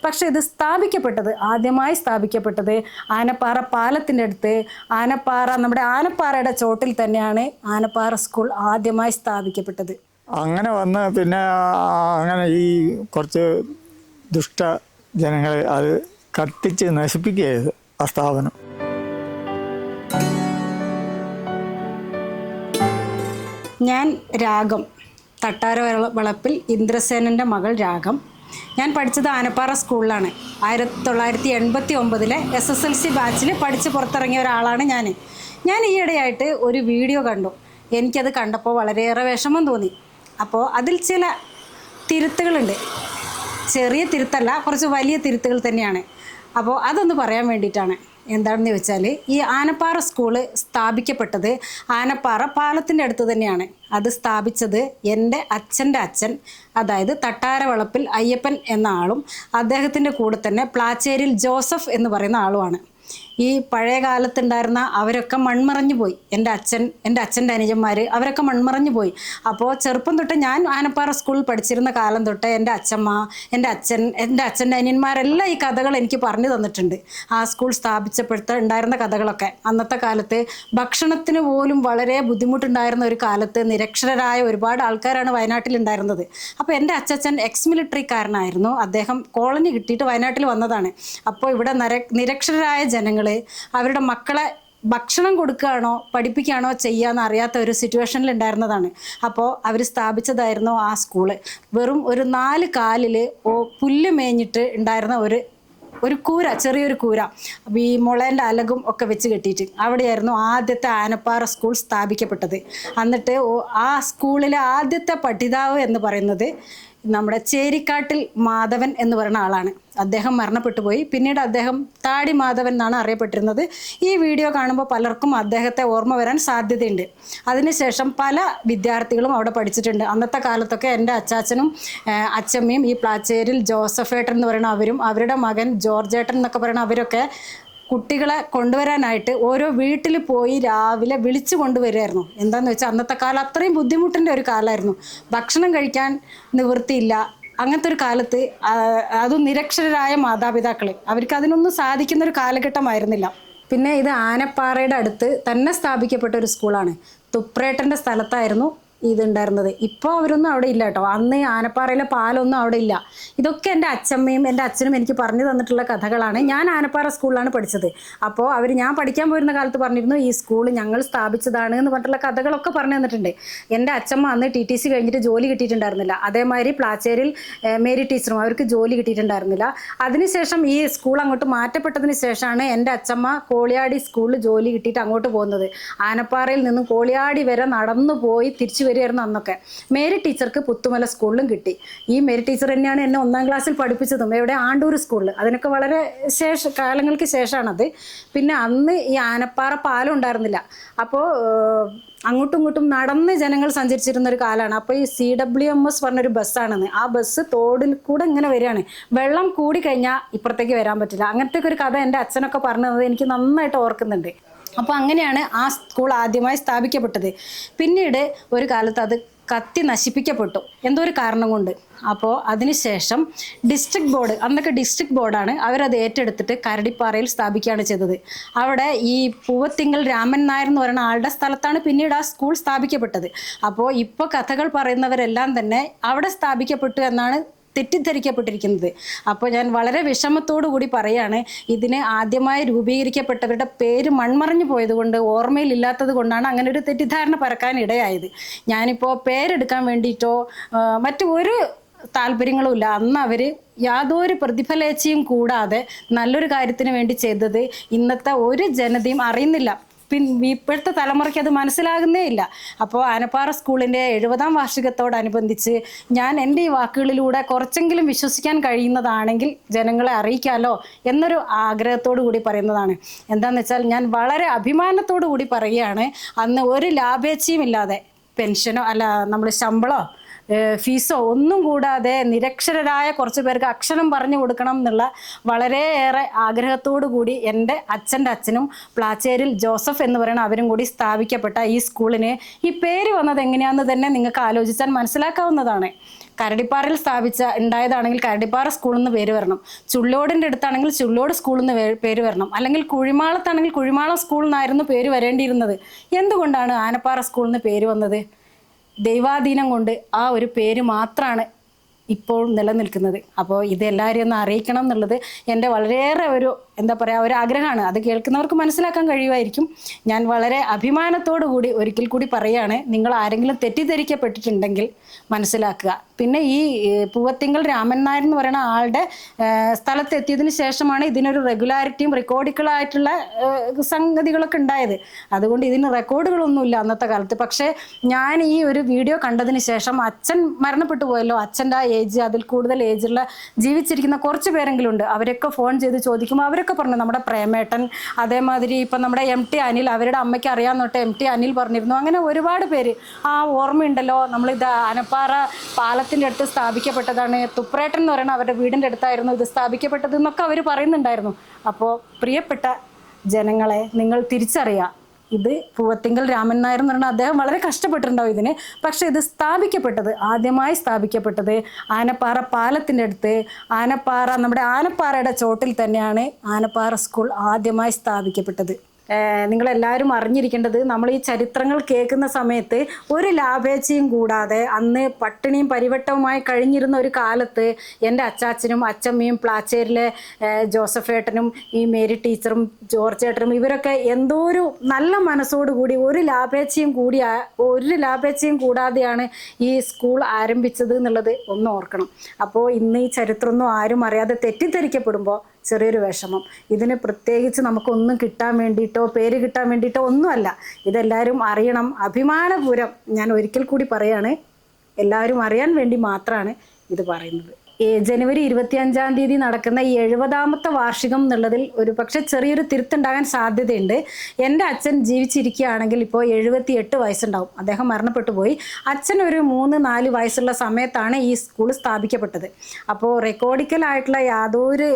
പക്ഷെ ഇത് ആദ്യമായി സ്ഥാപിക്കപ്പെട്ടത് ആനപ്പാറ പാലത്തിൻ്റെ അടുത്ത് നമ്മുടെ ആനപ്പാറയുടെ ചോട്ടിൽ തന്നെയാണ് ആനപ്പാറ സ്കൂൾ ആദ്യമായി സ്ഥാപിക്കപ്പെട്ടത്. അങ്ങനെ വന്ന് പിന്നെ അങ്ങനെ ഈ കുറച്ച് ദുഷ്ട ജനങ്ങളെ അത് കത്തിച്ച് നശിപ്പിക്കുകയത് ആ സ്ഥാപനം. ഞാൻ രാഗം, തട്ടാരവളപ്പിൽ ഇന്ദ്രസേനൻ്റെ മകൾ രാഗം. ഞാൻ പഠിച്ചത് ആനപ്പാറ സ്കൂളിലാണ്. 1989 SSLC ബാച്ചിൽ പഠിച്ച് പുറത്തിറങ്ങിയ ഒരാളാണ് ഞാൻ ഈയിടെയായിട്ട് ഒരു വീഡിയോ കണ്ടു. എനിക്കത് കണ്ടപ്പോൾ വളരെയേറെ വിഷമം തോന്നി. അപ്പോൾ അതിൽ ചില തിരുത്തുകളുണ്ട്. ചെറിയ തിരുത്തല്ല, കുറച്ച് വലിയ തിരുത്തുകൾ തന്നെയാണ്. അപ്പോൾ അതൊന്ന് പറയാൻ വേണ്ടിയിട്ടാണ്. എന്താണെന്ന് ചോദിച്ചാൽ, ഈ ആനപ്പാറ സ്കൂള് സ്ഥാപിക്കപ്പെട്ടത് ആനപ്പാറ പാലത്തിൻ്റെ അടുത്ത് തന്നെയാണ്. അത് സ്ഥാപിച്ചത് എൻ്റെ അച്ഛൻ്റെ അച്ഛൻ, അതായത് തട്ടാരവളപ്പിൽ അയ്യപ്പൻ എന്ന ആളും അദ്ദേഹത്തിൻ്റെ കൂടെ തന്നെ പ്ലാച്ചേരിൽ ജോസഫ് എന്ന് പറയുന്ന ആളുമാണ്. ഈ പഴയ കാലത്തുണ്ടായിരുന്ന അവരൊക്കെ മൺമറഞ്ഞു പോയി. എൻ്റെ അച്ഛൻ്റെ അനുജന്മാർ അവരൊക്കെ മൺമറഞ്ഞു പോയി. അപ്പോൾ ചെറുപ്പം തൊട്ട് ഞാൻ ആനപ്പാറ സ്കൂളിൽ പഠിച്ചിരുന്ന കാലം തൊട്ട് എൻ്റെ അച്ഛമ്മ, എൻ്റെ അച്ഛൻ്റെ അനിയന്മാരെല്ലാം ഈ കഥകൾ എനിക്ക് പറഞ്ഞു തന്നിട്ടുണ്ട്. ആ സ്കൂൾ സ്ഥാപിച്ചപ്പോഴത്തെ ഉണ്ടായിരുന്ന കഥകളൊക്കെ. അന്നത്തെ കാലത്ത് ഭക്ഷണത്തിന് പോലും വളരെ ബുദ്ധിമുട്ടുണ്ടായിരുന്ന ഒരു കാലത്ത് നിരക്ഷരരായ ഒരുപാട് ആൾക്കാരാണ് വയനാട്ടിലുണ്ടായിരുന്നത്. അപ്പോൾ എൻ്റെ അച്ഛൻ എക്സ് മിലിറ്ററിക്കാരനായിരുന്നു. അദ്ദേഹം കോളനി കിട്ടിയിട്ട് വയനാട്ടിൽ വന്നതാണ്. അപ്പോൾ ഇവിടെ നിരക്ഷരരായ ജനങ്ങൾ അവരുടെ മക്കളെ ഭക്ഷണം കൊടുക്കുകയാണോ പഠിപ്പിക്കുകയാണോ ചെയ്യാന്ന് അറിയാത്ത ഒരു സിറ്റുവേഷനിൽ ഉണ്ടായിരുന്നതാണ്. അപ്പോൾ അവർ സ്ഥാപിച്ചതായിരുന്നു ആ സ്കൂള്. വെറും ഒരു 4 കാലിൽ പുല്ല് മേഞ്ഞിട്ട് ഉണ്ടായിരുന്ന ഒരു കൂര, ചെറിയൊരു കൂര, ഈ മുളേൻ്റെ അലകും ഒക്കെ വെച്ച് കെട്ടിയിട്ട് അവിടെയായിരുന്നു ആദ്യത്തെ ആനപ്പാറ സ്കൂൾ സ്ഥാപിക്കപ്പെട്ടത്. എന്നിട്ട് ആ സ്കൂളിലെ ആദ്യത്തെ പഠിതാവ് എന്ന് പറയുന്നത് നമ്മുടെ ചേരിക്കാട്ടിൽ മാധവൻ എന്ന് പറയുന്ന ആളാണ്. അദ്ദേഹം മരണപ്പെട്ടു പോയി. പിന്നീട് അദ്ദേഹം താടി മാധവൻ എന്നാണ് അറിയപ്പെട്ടിരുന്നത്. ഈ വീഡിയോ കാണുമ്പോൾ പലർക്കും അദ്ദേഹത്തെ ഓർമ്മ വരാൻ സാധ്യതയുണ്ട്. അതിനുശേഷം പല വിദ്യാർത്ഥികളും അവിടെ പഠിച്ചിട്ടുണ്ട്. അന്നത്തെ കാലത്തൊക്കെ എൻ്റെ അച്ചാച്ചനും അച്ചമ്മയും ഈ പ്ലാച്ചേരിൽ ജോസഫേട്ടൻ എന്ന് പറയുന്ന അവരും അവരുടെ മകൻ ജോർജേട്ടൻ എന്നൊക്കെ പറയുന്ന അവരൊക്കെ കുട്ടികളെ കൊണ്ടുവരാനായിട്ട് ഓരോ വീട്ടിൽ പോയി രാവിലെ വിളിച്ചു കൊണ്ടുവരുമായിരുന്നു. എന്താണെന്ന് വെച്ചാൽ അന്നത്തെ കാലം അത്രയും ബുദ്ധിമുട്ടിൻ്റെ ഒരു കാലമായിരുന്നു. ഭക്ഷണം കഴിക്കാൻ നിവൃത്തിയില്ല. അങ്ങനത്തെ ഒരു കാലത്ത് അതും നിരക്ഷരരായ മാതാപിതാക്കൾ അവർക്ക് അതിനൊന്നും സാധിക്കുന്ന ഒരു കാലഘട്ടമായിരുന്നില്ല. പിന്നെ ഇത് ആനപ്പാറയുടെ അടുത്ത് തന്നെ സ്ഥാപിക്കപ്പെട്ട ഒരു സ്കൂളാണ്. തുപ്രേട്ടൻ്റെ സ്ഥലത്തായിരുന്നു ഇതുണ്ടായിരുന്നത്. ഇപ്പോൾ അവരൊന്നും അവിടെ ഇല്ല കേട്ടോ. അന്ന് ആനപ്പാറയിലെ പാലൊന്നും അവിടെ ഇല്ല. ഇതൊക്കെ എൻ്റെ അച്ഛമ്മയും എൻ്റെ അച്ഛനും എനിക്ക് പറഞ്ഞു തന്നിട്ടുള്ള കഥകളാണ്. ഞാൻ ആനപ്പാറ സ്കൂളിലാണ് പഠിച്ചത്. അപ്പോൾ ഞാൻ പഠിക്കാൻ പോയിരുന്ന കാലത്ത് പറഞ്ഞിരുന്നു ഈ സ്കൂൾ ഞങ്ങൾ സ്ഥാപിച്ചതാണ് എന്ന് പറഞ്ഞിട്ടുള്ള കഥകളൊക്കെ പറഞ്ഞു തന്നിട്ടുണ്ട്. എൻ്റെ അച്ഛമ്മ അന്ന് TTC കഴിഞ്ഞിട്ട് ജോലി കിട്ടിയിട്ടുണ്ടായിരുന്നില്ല. അതേമാതിരി പ്ലാച്ചേരിൽ മേരി ടീച്ചറും അവർക്ക് ജോലി കിട്ടിയിട്ടുണ്ടായിരുന്നില്ല. അതിനുശേഷം ഈ സ്കൂൾ അങ്ങോട്ട് മാറ്റപ്പെട്ടതിന് ശേഷമാണ് എൻ്റെ അച്ഛമ്മ കോളിയാടി സ്കൂളിൽ ജോലി കിട്ടിയിട്ട് അങ്ങോട്ട് പോകുന്നത്. ആനപ്പാറയിൽ നിന്നും കോളിയാടി വരെ നടന്നു പോയി തിരിച്ചു വരികയായിരുന്നു അന്നൊക്കെ. മേരി ടീച്ചർക്ക് പുത്തുമല സ്കൂളിലും കിട്ടി. ഈ മേരി ടീച്ചർ തന്നെയാണ് എന്നെ 1ാം ക്ലാസ്സിൽ പഠിപ്പിച്ചതും. എവിടെ? ആണ്ടൂർ സ്കൂളിൽ. അതിനൊക്കെ വളരെ കാലങ്ങൾക്ക് ശേഷമാണത്. പിന്നെ അന്ന് ഈ ആനപ്പാറ പാലം ഉണ്ടായിരുന്നില്ല. അപ്പോൾ അങ്ങോട്ടും ഇങ്ങോട്ടും നടന്ന് ജനങ്ങൾ സഞ്ചരിച്ചിരുന്ന ഒരു കാലമാണ്. അപ്പോൾ ഈ CWMS പറഞ്ഞൊരു ബസ്സാണെന്ന്. ആ ബസ് തോടിൽ കൂടെ ഇങ്ങനെ വരികയാണ്. വെള്ളം കൂടി കഴിഞ്ഞാൽ ഇപ്പുറത്തേക്ക് വരാൻ പറ്റില്ല. അങ്ങനത്തെ ഒരു കഥ എൻ്റെ അച്ഛനൊക്കെ പറഞ്ഞത് എനിക്ക് നന്നായിട്ട് ഓർക്കുന്നുണ്ട്. അപ്പോൾ അങ്ങനെയാണ് ആ സ്കൂൾ ആദ്യമായി സ്ഥാപിക്കപ്പെട്ടത്. പിന്നീട് ഒരു കാലത്ത് അത് കത്തി നശിപ്പിക്കപ്പെട്ടു എന്തോ ഒരു കാരണം കൊണ്ട്. അപ്പോൾ അതിനുശേഷം ഡിസ്ട്രിക്ട് ബോർഡ്, അന്നൊക്കെ ഡിസ്ട്രിക്ട് ബോർഡാണ്, അവരത് ഏറ്റെടുത്തിട്ട് കരടിപ്പാറയിൽ സ്ഥാപിക്കുകയാണ് ചെയ്തത്. അവിടെ ഈ പൂവത്തിങ്കൽ രാമൻ നായർ എന്ന് പറയുന്ന ആളുടെ സ്ഥലത്താണ് പിന്നീട് ആ സ്കൂൾ സ്ഥാപിക്കപ്പെട്ടത്. അപ്പോൾ ഇപ്പോൾ കഥകൾ പറയുന്നവരെല്ലാം തന്നെ അവിടെ സ്ഥാപിക്കപ്പെട്ടു എന്നാണ് തെറ്റിദ്ധരിക്കപ്പെട്ടിരിക്കുന്നത്. അപ്പോൾ ഞാൻ വളരെ വിഷമത്തോടു കൂടി പറയാണ്, ഇതിന് ആദ്യമായി രൂപീകരിക്കപ്പെട്ടവരുടെ പേര് മൺമറഞ്ഞു പോയതുകൊണ്ട്, ഓർമ്മയിലില്ലാത്തത് കൊണ്ടാണ് അങ്ങനെ ഒരു തെറ്റിദ്ധാരണ പരക്കാൻ ഇടയായത്. ഞാനിപ്പോൾ പേരെടുക്കാൻ വേണ്ടിയിട്ടോ മറ്റു ഒരു താല്പര്യങ്ങളും ഇല്ല. അന്ന് അവർ യാതൊരു പ്രതിഫലേച്ഛയും കൂടാതെ നല്ലൊരു കാര്യത്തിന് വേണ്ടി ചെയ്തത് ഇന്നത്തെ ഒരു ജനതയും അറിയുന്നില്ല. ഇപ്പോഴത്തെ തലമുറയ്ക്ക് അത് മനസ്സിലാകുന്നേ ഇല്ല. അപ്പോൾ ആനപ്പാറ സ്കൂളിൻ്റെ 70ാം വാർഷികത്തോടനുബന്ധിച്ച് ഞാൻ എൻ്റെ ഈ വാക്കുകളിലൂടെ കുറച്ചെങ്കിലും വിശ്വസിക്കാൻ കഴിയുന്നതാണെങ്കിൽ ജനങ്ങളെ അറിയിക്കാമല്ലോ എന്നൊരു ആഗ്രഹത്തോടു കൂടി പറയുന്നതാണ്. എന്താണെന്ന് വെച്ചാൽ ഞാൻ വളരെ അഭിമാനത്തോടു കൂടി പറയുകയാണ്, അന്ന് ഒരു ലാഭേച്ഛയും ഇല്ലാതെ പെൻഷനോ അല്ല നമ്മൾ ശമ്പളമോ ഫീസോ ഒന്നും കൂടാതെ നിരക്ഷരരായ കുറച്ച് പേർക്ക് അക്ഷരം പറഞ്ഞു കൊടുക്കണം എന്നുള്ള വളരെയേറെ ആഗ്രഹത്തോടു കൂടി എൻ്റെ അച്ഛൻ്റെ അച്ഛനും പ്ലാച്ചേരിൽ ജോസഫ് എന്ന് പറയുന്ന അവരും കൂടി സ്ഥാപിക്കപ്പെട്ട ഈ സ്കൂളിന് ഈ പേര് വന്നത് എങ്ങനെയാണെന്ന് തന്നെ നിങ്ങൾക്ക് ആലോചിച്ചാൽ മനസ്സിലാക്കാവുന്നതാണ്. കരടിപ്പാറയിൽ ഉണ്ടായതാണെങ്കിൽ കരടിപ്പാറ സ്കൂളിൽ നിന്ന് പേര് വരണം, ചുള്ളോടിൻ്റെ അടുത്താണെങ്കിൽ ചുള്ളോട് സ്കൂളിൽ നിന്ന് പേര് വരണം, അല്ലെങ്കിൽ കുഴിമാളത്താണെങ്കിൽ കുഴിമാളം സ്കൂളിൽ നിന്നായിരുന്നു പേര് വരേണ്ടിയിരുന്നത്. എന്തുകൊണ്ടാണ് ആനപ്പാറ സ്കൂളിൽ നിന്ന് പേര് വന്നത്? ദൈവാധീനം കൊണ്ട് ആ ഒരു പേര് മാത്രമാണ് ഇപ്പോൾ നിലനിൽക്കുന്നത്. അപ്പോൾ ഇത് എല്ലാവരെയും ഒന്ന് അറിയിക്കണം എന്നുള്ളത് എൻ്റെ വളരെയേറെ എന്താ പറയുക ഒരു ആഗ്രഹമാണ്. അത് കേൾക്കുന്നവർക്ക് മനസ്സിലാക്കാൻ കഴിയുമായിരിക്കും. ഞാൻ വളരെ അഭിമാനത്തോടു കൂടി ഒരിക്കൽ കൂടി പറയുകയാണ്, നിങ്ങൾ ആരെങ്കിലും തെറ്റിദ്ധരിക്കപ്പെട്ടിട്ടുണ്ടെങ്കിൽ മനസ്സിലാക്കുക. പിന്നെ ഈ പൂവത്തിങ്കൽ രാമൻ നായർ എന്ന് പറയുന്ന ആളുടെ സ്ഥലത്തെത്തിയതിന് ശേഷമാണ് ഇതിനൊരു റെഗുലാരിറ്റിയും റെക്കോർഡിക്കലായിട്ടുള്ള സംഗതികളൊക്കെ ഉണ്ടായത്. അതുകൊണ്ട് ഇതിന് റെക്കോർഡുകളൊന്നുമില്ല അന്നത്തെ കാലത്ത്. പക്ഷേ ഞാൻ ഈ ഒരു വീഡിയോ കണ്ടതിന് ശേഷം അച്ഛൻ മരണപ്പെട്ടു പോയല്ലോ, അച്ഛൻ്റെ ഏജ് അതിൽ കൂടുതൽ ഏജുള്ള ജീവിച്ചിരിക്കുന്ന കുറച്ച് പേരെങ്കിലും ഉണ്ട്. അവരൊക്കെ ഫോൺ ചെയ്ത് ചോദിക്കുമ്പോൾ അവരൊക്കെ പറഞ്ഞു നമ്മുടെ പ്രേമേട്ടൻ, അതേമാതിരി ഇപ്പം നമ്മുടെ MT അനിൽ, അവരുടെ അമ്മയ്ക്ക് അറിയാമെന്നോട്ടെ MT അനിൽ പറഞ്ഞിരുന്നു. അങ്ങനെ ഒരുപാട് പേര് ഓർമ്മയുണ്ടല്ലോ, നമ്മളിത് ആനപ്പാറ പാലത്തിൻ്റെ അടുത്ത് സ്ഥാപിക്കപ്പെട്ടതാണ്, തുപ്രേട്ടൻ എന്ന് പറയുന്ന അവരുടെ വീടിൻ്റെ അടുത്തായിരുന്നു ഇത് സ്ഥാപിക്കപ്പെട്ടത് എന്നൊക്കെ അവർ പറയുന്നുണ്ടായിരുന്നു. അപ്പോൾ പ്രിയപ്പെട്ട ജനങ്ങളെ, നിങ്ങൾ തിരിച്ചറിയുക, ഇത് പൂവത്തിങ്കൽ രാമൻ നായർ എന്ന് പറഞ്ഞാൽ അദ്ദേഹം വളരെ കഷ്ടപ്പെട്ടിട്ടുണ്ടാവും ഇതിന്. പക്ഷെ ഇത് ആദ്യമായി സ്ഥാപിക്കപ്പെട്ടത് ആനപ്പാറ പാലത്തിൻ്റെ അടുത്ത്, നമ്മുടെ ആനപ്പാറയുടെ ചോട്ടിൽ തന്നെയാണ് ആനപ്പാറ സ്കൂൾ ആദ്യമായി സ്ഥാപിക്കപ്പെട്ടത്. നിങ്ങളെല്ലാവരും അറിഞ്ഞിരിക്കേണ്ടത്, നമ്മൾ ഈ ചരിത്രങ്ങൾ കേൾക്കുന്ന സമയത്ത് ഒരു ലാഭേച്ഛയും കൂടാതെ അന്ന് പട്ടിണിയും പരിവട്ടവുമായി കഴിഞ്ഞിരുന്ന ഒരു കാലത്ത് എൻ്റെ അച്ചാച്ചനും അച്ചമ്മയും പ്ലാച്ചേരിലെ ജോസഫേട്ടനും ഈ മേരി ടീച്ചറും ജോർജ് ഏട്ടനും ഇവരൊക്കെ എന്തോ ഒരു നല്ല മനസ്സോടുകൂടി ഒരു ലാഭേച്ഛയും കൂടാതെയാണ് ഈ സ്കൂൾ ആരംഭിച്ചത് എന്നുള്ളത് ഒന്ന് ഓർക്കണം. അപ്പോൾ ഇന്ന് ഈ ചരിത്രമൊന്നും ആരും അറിയാതെ തെറ്റിദ്ധരിക്കപ്പെടുമ്പോൾ ചെറിയൊരു വിഷമം. ഇതിന് പ്രത്യേകിച്ച് നമുക്കൊന്നും കിട്ടാൻ വേണ്ടിയിട്ടോ പേര് കിട്ടാൻ വേണ്ടിയിട്ടോ ഒന്നുമല്ല. ഇതെല്ലാവരും അറിയണം. അഭിമാനപൂരം ഞാൻ ഒരിക്കൽ കൂടി പറയാണ്, എല്ലാവരും അറിയാൻ വേണ്ടി മാത്രമാണ് ഇത് പറയുന്നത്. ജനുവരി 25-ാം തീയതി നടക്കുന്ന ഈ 70ാമത്തെ വാർഷികം എന്നുള്ളതിൽ ഒരു പക്ഷേ ചെറിയൊരു തിരുത്തുണ്ടാകാൻ സാധ്യതയുണ്ട്. എൻ്റെ അച്ഛൻ ജീവിച്ചിരിക്കുകയാണെങ്കിൽ ഇപ്പോൾ 78 വയസ്സുണ്ടാവും. അദ്ദേഹം മരണപ്പെട്ടു പോയി. അച്ഛൻ ഒരു 3-4 വയസ്സുള്ള സമയത്താണ് ഈ സ്കൂൾ സ്ഥാപിക്കപ്പെട്ടത്. അപ്പോൾ റെക്കോർഡിക്കലായിട്ടുള്ള യാതൊരു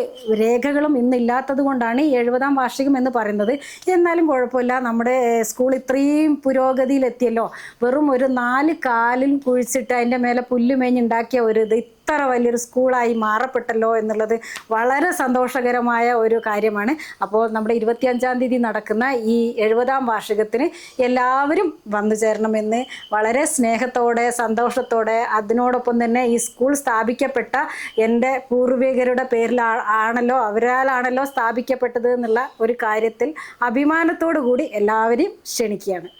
രേഖകളും ഇന്നില്ലാത്തത് കൊണ്ടാണ് ഈ 70ാം വാർഷികം എന്ന് പറയുന്നത്. എന്നാലും കുഴപ്പമില്ല, നമ്മുടെ സ്കൂൾ ഇത്രയും പുരോഗതിയിലെത്തിയല്ലോ. വെറും ഒരു 4 കാലിൽ കുഴിച്ചിട്ട് അതിൻ്റെ മേലെ പുല്ലുമേഞ്ഞുണ്ടാക്കിയ ഇത്ര വലിയൊരു സ്കൂളായി മാറപ്പെട്ടല്ലോ എന്നുള്ളത് വളരെ സന്തോഷകരമായ ഒരു കാര്യമാണ്. അപ്പോൾ നമ്മുടെ 25-ാം തീയതി നടക്കുന്ന ഈ 70ാം വാർഷികത്തിന് എല്ലാവരും വന്നു ചേരണമെന്ന് വളരെ സ്നേഹത്തോടെ സന്തോഷത്തോടെ, അതിനോടൊപ്പം തന്നെ ഈ സ്കൂൾ സ്ഥാപിക്കപ്പെട്ട എൻ്റെ പൂർവികരുടെ അവരാലാണല്ലോ സ്ഥാപിക്കപ്പെട്ടത് എന്നുള്ള ഒരു കാര്യത്തിൽ അഭിമാനത്തോടു കൂടി എല്ലാവരെയും ക്ഷണിക്കുകയാണ്.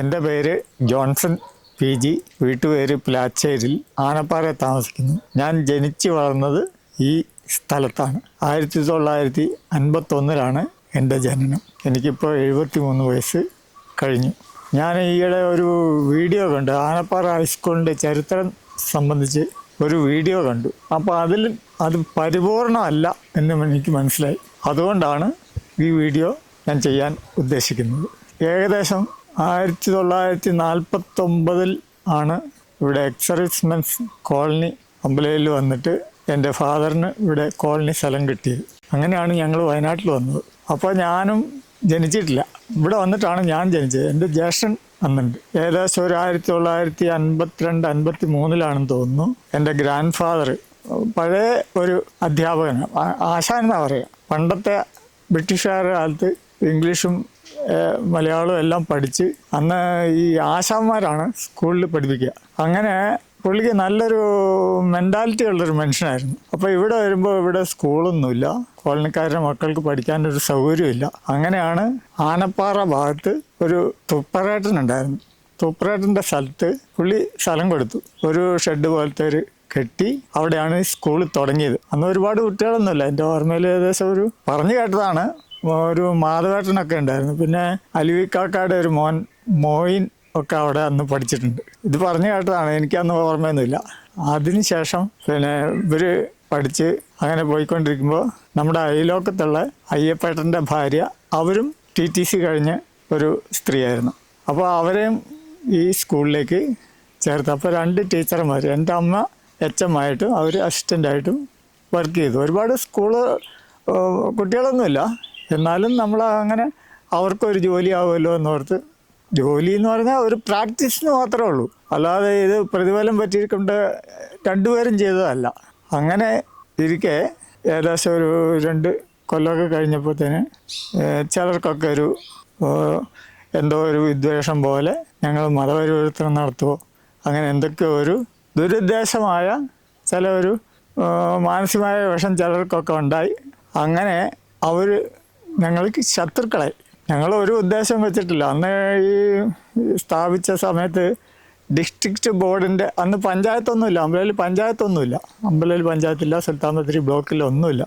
എൻ്റെ പേര് ജോൺസൺ PG, വീട്ടുപേര് പ്ലാച്ചേരിൽ, ആനപ്പാറ താമസിക്കുന്നു. ഞാൻ ജനിച്ചു വളർന്നത് ഈ സ്ഥലത്താണ്. 1951 എൻ്റെ ജനനം. എനിക്കിപ്പോൾ 73 വയസ്സ് കഴിഞ്ഞു. ഞാൻ ഈയിടെ ഒരു വീഡിയോ കണ്ടു, ആനപ്പാറ ഹൈസ്കൂളിൻ്റെ ചരിത്രം സംബന്ധിച്ച് ഒരു വീഡിയോ കണ്ടു. അപ്പോൾ അത് പരിപൂർണമല്ല എന്ന് എനിക്ക് മനസ്സിലായി. അതുകൊണ്ടാണ് ഈ വീഡിയോ ഞാൻ ചെയ്യാൻ ഉദ്ദേശിക്കുന്നത്. ഏകദേശം 1949 ആണ് ഇവിടെ എക്സർവിസ്മെൻസ് കോളനി അമ്പലയിൽ വന്നിട്ട് എൻ്റെ ഫാദറിന് ഇവിടെ കോളനി സ്ഥലം കിട്ടിയത്. അങ്ങനെയാണ് ഞങ്ങൾ വയനാട്ടിൽ വന്നത്. അപ്പോൾ ഞാനും ജനിച്ചിട്ടില്ല, ഇവിടെ വന്നിട്ടാണ് ഞാൻ ജനിച്ചത്. എൻ്റെ ജ്യേഷ്ഠൻ വന്നിട്ടുണ്ട്. ഏകദേശം ഒരു 1952-53 തോന്നുന്നു. എൻ്റെ ഗ്രാൻഡ് ഫാദർ പഴയ ഒരു അധ്യാപകനാണ്, ആശാൻ എന്നാണ് പറയുക. പണ്ടത്തെ ബ്രിട്ടീഷുകാരുടെ കാലത്ത് ഇംഗ്ലീഷും മലയാളവും എല്ലാം പഠിച്ച് അന്ന് ഈ ആശാന്മാരാണ് സ്കൂളിൽ പഠിപ്പിക്കുക. അങ്ങനെ പുള്ളിക്ക് നല്ലൊരു മെൻറ്റാലിറ്റി ഉള്ളൊരു മനുഷ്യനായിരുന്നു. അപ്പോൾ ഇവിടെ വരുമ്പോൾ ഇവിടെ സ്കൂളൊന്നുമില്ല, കോളനിക്കാരുടെ മക്കൾക്ക് പഠിക്കാനൊരു സൗകര്യമില്ല. അങ്ങനെയാണ് ആനപ്പാറ ഭാഗത്ത് ഒരു തുപ്പറേട്ടനുണ്ടായിരുന്നു. തുപ്പറേട്ടൻ്റെ സ്ഥലത്ത് പുള്ളി സ്ഥലം കൊടുത്തു, ഒരു ഷെഡ് പോലത്തെ ഒരു കെട്ടി. അവിടെയാണ് സ്കൂൾ തുടങ്ങിയത്. അന്ന് ഒരുപാട് കുട്ടികളൊന്നുമില്ല, എൻ്റെ ഓർമ്മയിൽ ഏകദേശം ഒരു പറഞ്ഞു കേട്ടതാണ്, ഒരു മാധവേട്ടനൊക്കെ ഉണ്ടായിരുന്നു. പിന്നെ അലുവിക്കാക്കാടെ ഒരു മോയിൻ ഒക്കെ അവിടെ അന്ന് പഠിച്ചിട്ടുണ്ട്. ഇത് പറഞ്ഞു കേട്ടതാണ്, എനിക്കന്ന് ഓർമ്മയൊന്നുമില്ല. അതിനുശേഷം പിന്നെ ഇവർ പഠിച്ച് അങ്ങനെ പോയിക്കൊണ്ടിരിക്കുമ്പോൾ നമ്മുടെ അയലോക്കത്തുള്ള അയ്യപ്പേട്ടൻ്റെ ഭാര്യ, അവരും TTC കഴിഞ്ഞ ഒരു സ്ത്രീയായിരുന്നു. അപ്പോൾ അവരെയും ഈ സ്കൂളിലേക്ക് ചേർത്ത്. അപ്പോൾ 2 ടീച്ചർമാർ, എൻ്റെ അമ്മ HM ആയിട്ടും അവർ അസിസ്റ്റൻ്റായിട്ടും വർക്ക് ചെയ്തു. ഒരുപാട് സ്കൂള് കുട്ടികളൊന്നുമില്ല, എന്നാലും നമ്മൾ അങ്ങനെ അവർക്കൊരു ജോലി ആവുമല്ലോ എന്നോർത്ത്. ജോലി എന്ന് പറഞ്ഞാൽ ഒരു പ്രാക്ടീസിന് മാത്രമേ ഉള്ളൂ, അല്ലാതെ ഇത് പ്രതിഫലം പറ്റിക്കൊണ്ട് രണ്ടുപേരും ചെയ്തതല്ല. അങ്ങനെ ഇരിക്കെ ഏകദേശം ഒരു 2 കൊല്ലമൊക്കെ കഴിഞ്ഞപ്പോഴത്തേന് ചിലർക്കൊക്കെ ഒരു എന്തോ ഒരു വിദ്വേഷം പോലെ ഞങ്ങൾ മതപരിവർത്തനം നടത്തുമോ അങ്ങനെ എന്തൊക്കെയോ ഒരു ദുരുദ്ദേശമായ ചില ഒരു മാനസികമായ വിഷം ചിലർക്കൊക്കെ ഉണ്ടായി. അങ്ങനെ അവർ ഞങ്ങൾക്ക് ശത്രുക്കളായി. ഞങ്ങൾ ഒരു ഉദ്ദേശം വെച്ചിട്ടില്ല. അന്ന് ഈ സ്ഥാപിച്ച സമയത്ത് ഡിസ്ട്രിക്റ്റ് ബോർഡിൻ്റെ അന്ന് പഞ്ചായത്തൊന്നുമില്ല, അമ്പലയിൽ പഞ്ചായത്തൊന്നുമില്ല, അമ്പലയിൽ പഞ്ചായത്തില്ല, സുൽത്താൻ ബത്തേരി ബ്ലോക്കിലൊന്നുമില്ല.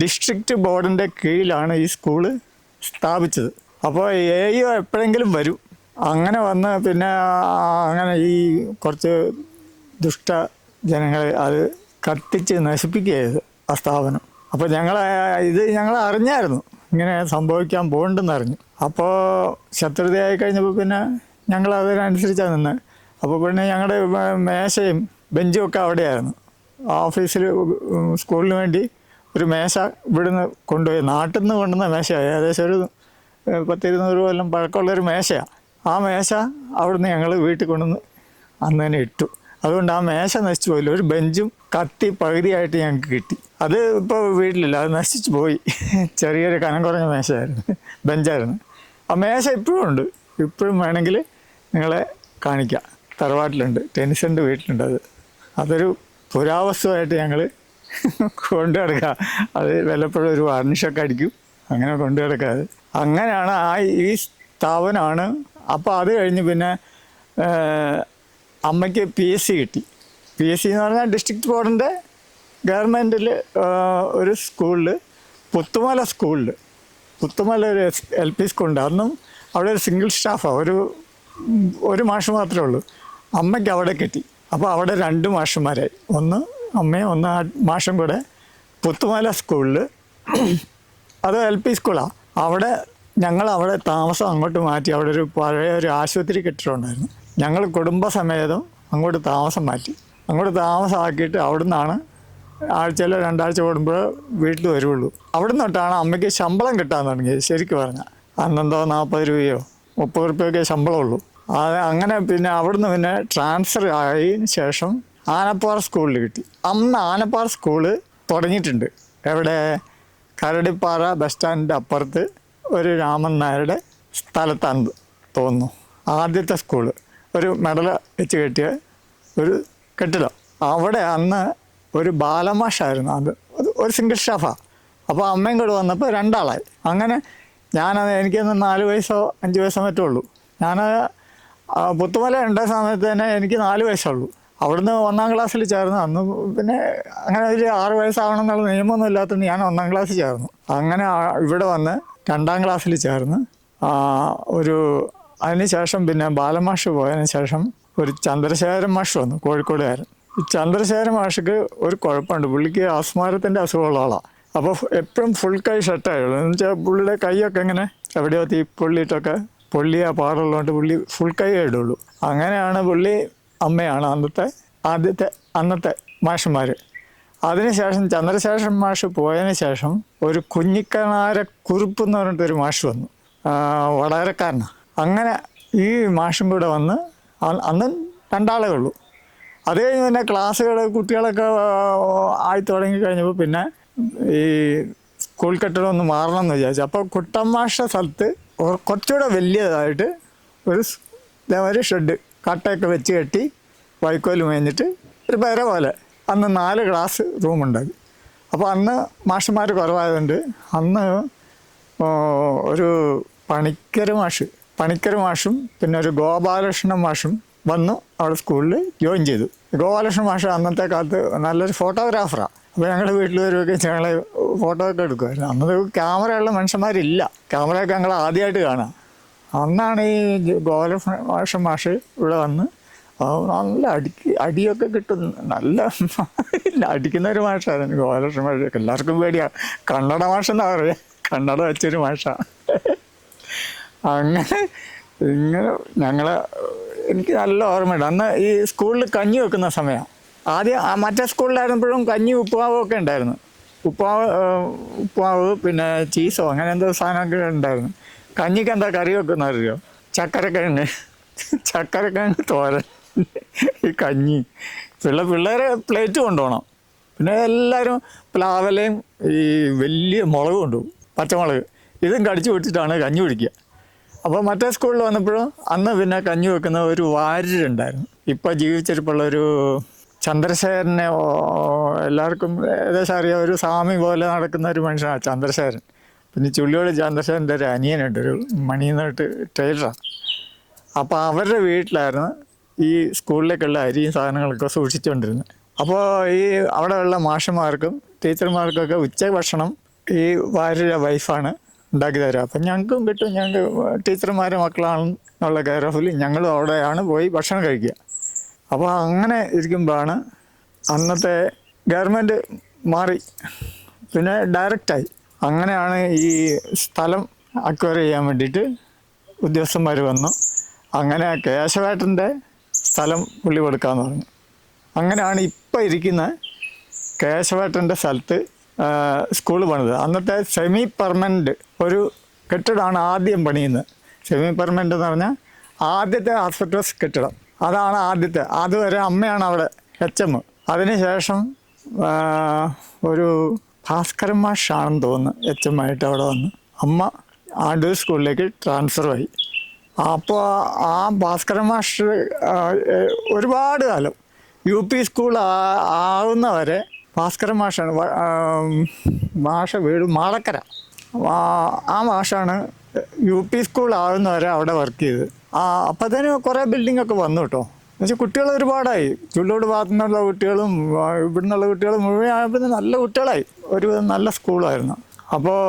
ഡിസ്ട്രിക്റ്റ് ബോർഡിൻ്റെ കീഴിലാണ് ഈ സ്കൂള് സ്ഥാപിച്ചത്. അപ്പോൾ AEO എപ്പോഴെങ്കിലും വരും. അങ്ങനെ വന്ന് പിന്നെ അങ്ങനെ ഈ കുറച്ച് ദുഷ്ട ജനങ്ങളെ അത് കത്തിച്ച് നശിപ്പിക്കുകയത് ആ സ്ഥാപനം. അപ്പോൾ ഞങ്ങൾ അറിഞ്ഞായിരുന്നു ഇങ്ങനെ സംഭവിക്കാൻ പോകണ്ടെന്ന് അറിഞ്ഞു. അപ്പോൾ ശത്രുതയായി കഴിഞ്ഞപ്പോൾ പിന്നെ ഞങ്ങൾ അതിനനുസരിച്ചാണ് നിന്നത്. അപ്പോൾ പിന്നെ ഞങ്ങളുടെ മേശയും ബെഞ്ചും ഒക്കെ അവിടെയായിരുന്നു. ഓഫീസിൽ സ്കൂളിന് വേണ്ടി ഒരു മേശ ഇവിടുന്ന് കൊണ്ടുപോയി, നാട്ടിൽ നിന്ന് കൊണ്ടുവന്ന മേശയാണ്, ഏകദേശം ഒരു 10-200 കൊല്ലം പഴക്കമുള്ളൊരു മേശയാണ്. ആ മേശ അവിടുന്ന് ഞങ്ങൾ വീട്ടിൽ കൊണ്ടുവന്ന് അന്ന് തന്നെ ഇട്ടു. അതുകൊണ്ട് ആ മേശ നശിച്ചു പോയില്ല. ഒരു ബെഞ്ചും കത്തി പകുതിയായിട്ട് ഞങ്ങൾക്ക് കിട്ടി. അത് ഇപ്പോൾ വീട്ടിലില്ല, അത് നശിച്ചു പോയി. ചെറിയൊരു കനം കുറഞ്ഞ മേശയായിരുന്നു, ബെഞ്ചായിരുന്നു. ആ മേശ ഇപ്പോഴും ഉണ്ട്, ഇപ്പോഴും വേണമെങ്കിൽ നിങ്ങളെ കാണിക്കാം. തറവാട്ടിലുണ്ട്, ടെനിസൻ്റെ വീട്ടിലുണ്ട്. അതൊരു പുരാവസ്തുവായിട്ട് ഞങ്ങൾ കൊണ്ടു കിടക്കുക. അത് വല്ലപ്പോഴും ഒരു വാർണിഷൊക്കെ അടിക്കും, അങ്ങനെ കൊണ്ടു കിടക്കുക. അങ്ങനെയാണ് ഈ സ്ഥാപനമാണ്. അപ്പോൾ അത് കഴിഞ്ഞ് പിന്നെ അമ്മയ്ക്ക് PSC കിട്ടി. PSC എന്ന് പറഞ്ഞാൽ ഡിസ്ട്രിക്ട് ബോർഡിൻ്റെ ഗവൺമെൻറ്റിൽ ഒരു സ്കൂളിൽ, പുത്തുമല സ്കൂളിൽ, പുത്തുമല ഒരു LP സ്കൂളുണ്ട്. അന്നും അവിടെ ഒരു സിംഗിൾ സ്റ്റാഫാണ്, ഒരു മാഷ് മാത്രമേ ഉള്ളൂ. അമ്മയ്ക്ക് അവിടെ കിട്ടി. അപ്പോൾ അവിടെ 2 മാഷന്മാരായി, ഒന്ന് അമ്മയും ഒന്ന് മാഷും കൂടെ പുത്തുമല സ്കൂളിൽ. അത് LP സ്കൂളാണ്. ഞങ്ങളവിടെ താമസം അങ്ങോട്ട് മാറ്റി. അവിടെ ഒരു പഴയ ഒരു ആശുപത്രി കെട്ടിടമുണ്ടായിരുന്നു. ഞങ്ങൾ കുടുംബസമേതം അങ്ങോട്ട് താമസം മാറ്റി. അങ്ങോട്ട് താമസമാക്കിയിട്ട് അവിടെ നിന്നാണ് ആഴ്ചയിൽ 2 ആഴ്ച കൂടുമ്പോൾ വീട്ടിൽ വരുള്ളൂ. അവിടെ നിന്നിട്ടാണ് അമ്മയ്ക്ക് ശമ്പളം കിട്ടാൻ തുടങ്ങിയത്. ശരിക്കും പറഞ്ഞാൽ അന്നെന്തോ 40 രൂപയോ 30 രൂപയൊക്കെ ശമ്പളമുള്ളൂ. അങ്ങനെ പിന്നെ അവിടുന്ന് പിന്നെ ട്രാൻസ്ഫർ ആയതിന് ശേഷം ആനപ്പാറ സ്കൂളിൽ കിട്ടി. അന്ന് ആനപ്പാറ സ്കൂള് തുടങ്ങിയിട്ടുണ്ട്. എവിടെ? കരടിപ്പാറ ബസ് സ്റ്റാൻഡിൻ്റെ അപ്പുറത്ത് ഒരു രാമൻ നായരുടെ സ്ഥലത്താണെന്ന് തോന്നുന്നു ആദ്യത്തെ സ്കൂള്. ഒരു മെഡൽ വെച്ച് കെട്ടിയ ഒരു കെട്ടിടം. അവിടെ അന്ന് ഒരു ബാലമാഷായിരുന്നു, അത് ഒരു സിംഗിൾ സ്റ്റാഫാണ്. അപ്പോൾ അമ്മയും കൂടെ വന്നപ്പോൾ 2 ആളായി. അങ്ങനെ എനിക്കൊന്ന് 4 വയസ്സോ 5 വയസ്സോ മറ്റേ ഉള്ളൂ. ഞാൻ പുത്തുമല ഉണ്ട സമയത്ത് തന്നെ എനിക്ക് 4 വയസ്സുള്ളൂ. അവിടുന്ന് 1-ാം ക്ലാസ്സിൽ ചേർന്ന്. അന്ന് പിന്നെ അങ്ങനെ ഒരു 6 വയസ്സാവണം എന്നുള്ള നിയമമൊന്നും ഇല്ലാത്തതുകൊണ്ട് ഞാൻ 1-ാം ക്ലാസ്സിൽ ചേർന്നു. അങ്ങനെ ഇവിടെ വന്ന് 2-ാം ക്ലാസ്സിൽ ചേർന്ന് അതിന് ശേഷം പിന്നെ ബാലമാഷ് പോയതിന് ശേഷം ഒരു ചന്ദ്രശേഖരൻ മാഷ് വന്നു, കോഴിക്കോടുകാരൻ. ഈ ചന്ദ്രശേഖരൻ മാഷക്ക് ഒരു കുഴപ്പമുണ്ട്, പുള്ളിക്ക് ആസ്മാരത്തിൻ്റെ അസുഖമുള്ള ആളാണ്. അപ്പോൾ എപ്പോഴും ഫുൾ കൈ ഷർട്ടായുള്ളൂ. എന്ന് വെച്ചാൽ പുള്ളിയുടെ കൈയൊക്കെ ഇങ്ങനെ എവിടെയോ പൊള്ളിയിട്ടൊക്കെ പൊള്ളിയാ പാടുള്ളതുകൊണ്ട് പുള്ളി ഫുൾ കൈ ഇടുള്ളൂ. അങ്ങനെയാണ് പുള്ളി അമ്മയാണ് അന്നത്തെ മാഷന്മാർ. അതിനുശേഷം ചന്ദ്രശേഖരൻ മാഷ് പോയതിന് ശേഷം ഒരു കുഞ്ഞിക്കനാര കുറുപ്പ് എന്ന് പറഞ്ഞിട്ടൊരു മാഷ് വന്നു, വടകരക്കാരനാണ്. അങ്ങനെ ഈ മാഷും കൂടെ വന്ന് അന്ന് 2 ആളേ ഉള്ളൂ. അത് കഴിഞ്ഞ് പിന്നെ ക്ലാസ്സുകൾ കുട്ടികളൊക്കെ ആയി തുടങ്ങി കഴിഞ്ഞപ്പോൾ പിന്നെ ഈ സ്കൂൾ കെട്ടിടം ഒന്ന് മാറണം എന്ന് വിചാരിച്ചു. അപ്പോൾ കുട്ടമ്മാഷ സ്ഥലത്ത് കുറച്ചുകൂടെ വലിയതായിട്ട് ഒരു ഷെഡ് കട്ടയൊക്കെ വെച്ച് കെട്ടി വൈക്കോൽ മേഞ്ഞിട്ട് ഒരു പെര പോലെ അന്ന് 4 ക്ലാസ് റൂമുണ്ടായി. അപ്പോൾ അന്ന് മാഷന്മാർ കുറവായതുകൊണ്ട് അന്ന് ഒരു പണിക്കർ മാഷും പിന്നെ ഒരു ഗോപാലകൃഷ്ണൻ മാഷും വന്നു അവിടെ സ്കൂളിൽ ജോയിൻ ചെയ്തു. ഗോപാലകൃഷ്ണൻ മാഷ് അന്നത്തെ കാലത്ത് നല്ലൊരു ഫോട്ടോഗ്രാഫറാണ്. അപ്പോൾ ഞങ്ങളുടെ വീട്ടിൽ വരുമൊക്കെ ഞങ്ങൾ ഫോട്ടോ ഒക്കെ എടുക്കുമായിരുന്നു. അന്നത് ക്യാമറയുള്ള മനുഷ്യന്മാരില്ല, ക്യാമറയൊക്കെ ഞങ്ങൾ ആദ്യമായിട്ട് കാണാം. അന്നാണ് ഈ ഗോപാലകൃഷ്ണൻ മാഷ് ഇവിടെ വന്ന് നല്ല അടിയൊക്കെ കിട്ടും, നല്ല അടിക്കുന്ന ഒരു മാഷായിരുന്നു ഗോപാലകൃഷ്ണൻ മാഷ്. എല്ലാവർക്കും പേടിയാണ്, കന്നഡ മാഷെന്നാ പറയുക, കന്നഡ വെച്ചൊരു മാഷ. അങ്ങനെ ഇങ്ങനെ ഞങ്ങൾ എനിക്ക് നല്ല ഓർമ്മയുണ്ട്. അന്ന് ഈ സ്കൂളിൽ കഞ്ഞി വെക്കുന്ന സമയമാണ്. ആദ്യം മറ്റേ സ്കൂളിലായിരുന്നപ്പോഴും കഞ്ഞി ഉപ്പുമാവും ഒക്കെ ഉണ്ടായിരുന്നു. ഉപ്പുമാവ് പിന്നെ ചീസോ അങ്ങനെ എന്തോ സാധനമൊക്കെ ഉണ്ടായിരുന്നു. കഞ്ഞിക്ക് എന്താ കറി വെക്കുന്ന അറിയോ? ചക്കരക്കിഴങ്ങ് തോരൻ, ഈ കഞ്ഞി. പിള്ളേരെ പ്ലേറ്റ് കൊണ്ടുപോകണം. പിന്നെ എല്ലാവരും പ്ലാവലയും ഈ വലിയ മുളക് കൊണ്ടുപോകും, പച്ചമുളക്. ഇതും കടിച്ചു വിട്ടിട്ടാണ് കഞ്ഞി കുടിക്കുക. അപ്പോൾ മറ്റേ സ്കൂളിൽ വന്നപ്പോഴും അന്ന് പിന്നെ കഞ്ഞി വെക്കുന്ന ഒരു വാര്യരുണ്ടായിരുന്നു. ഇപ്പോൾ ജീവിച്ചിരിപ്പുള്ളൊരു ചന്ദ്രശേഖരനെ എല്ലാവർക്കും ഏകദേശം അറിയാം. ഒരു സ്വാമി പോലെ നടക്കുന്ന ഒരു മനുഷ്യനാണ് ചന്ദ്രശേഖരൻ. പിന്നെ ചുള്ളിയോട് ചന്ദ്രശേഖരൻ്റെ ഒരു അനിയനുണ്ട്, ഒരു മണിയെന്നിട്ട് ടൈലറാണ്. അപ്പോൾ അവരുടെ വീട്ടിലായിരുന്നു ഈ സ്കൂളിലേക്കുള്ള അരിയും സാധനങ്ങളൊക്കെ സൂക്ഷിച്ചുകൊണ്ടിരുന്നത്. അപ്പോൾ ഈ അവിടെയുള്ള മാഷന്മാർക്കും ടീച്ചർമാർക്കൊക്കെ ഉച്ച ഭക്ഷണം ഈ വാര്യരുടെ വൈഫാണ് ഉണ്ടാക്കി തരിക. അപ്പം ഞങ്ങൾക്കും കിട്ടും. ഞങ്ങൾക്ക് ടീച്ചർമാരെ മക്കളാണെന്നുള്ള കെയർ ഓഫിൽ ഞങ്ങളും അവിടെയാണ് പോയി ഭക്ഷണം കഴിക്കുക. അപ്പോൾ അങ്ങനെ ഇരിക്കുമ്പോഴാണ് അന്നത്തെ ഗവൺമെൻറ് മാറി, പിന്നെ ഡയറക്റ്റായി. അങ്ങനെയാണ് ഈ സ്ഥലം അക്വയർ ചെയ്യാൻ വേണ്ടിയിട്ട് ഉദ്യോഗസ്ഥന്മാർ വന്നു. അങ്ങനെ കേശവേട്ടൻ്റെ സ്ഥലം പുള്ളി കൊടുക്കാമെന്ന് പറഞ്ഞു. അങ്ങനെയാണ് ഇപ്പോൾ ഇരിക്കുന്ന കേശവേട്ടൻ്റെ സ്ഥലത്ത് സ്കൂൾ പണിത്. അന്നത്തെ സെമി പെർമനൻ്റ് ഒരു കെട്ടിടമാണ് ആദ്യം പണിയുന്നത്. സെമി പെർമനൻ്റ് എന്ന് പറഞ്ഞാൽ ആദ്യത്തെ ആസ്പെറ്റോസ് കെട്ടിടം, അതാണ് ആദ്യത്തെ. അതുവരെ അമ്മയാണ് അവിടെ HM. അതിനുശേഷം ഒരു ഭാസ്കരൻ മാഷാണെന്ന് തോന്നുന്നു HM ആയിട്ട് അവിടെ വന്ന്. അമ്മ ആണ്ടൂർ സ്കൂളിലേക്ക് ട്രാൻസ്ഫറായി. അപ്പോൾ ആ ഭാസ്കരൻ മാഷ് ഒരുപാട് കാലം UP സ്കൂൾ ആവുന്നവരെ ഭാസ്കരൻ മാഷാണ്. വീട് മാളക്കര. ആ മാഷാണ് UP സ്കൂൾ ആവുന്നവരെ അവിടെ വർക്ക് ചെയ്തത്. അപ്പം തന്നെ കുറേ ബിൽഡിങ്ങൊക്കെ വന്നു കേട്ടോ. എന്നുവെച്ചാൽ കുട്ടികൾ ഒരുപാടായി. ചുള്ളോട് ഭാഗത്തു നിന്നുള്ള കുട്ടികളും ഇവിടെ നിന്നുള്ള കുട്ടികളും മുഴുവൻ ആയപ്പോൾ നല്ല കുട്ടികളായി. ഒരു നല്ല സ്കൂളായിരുന്നു. അപ്പോൾ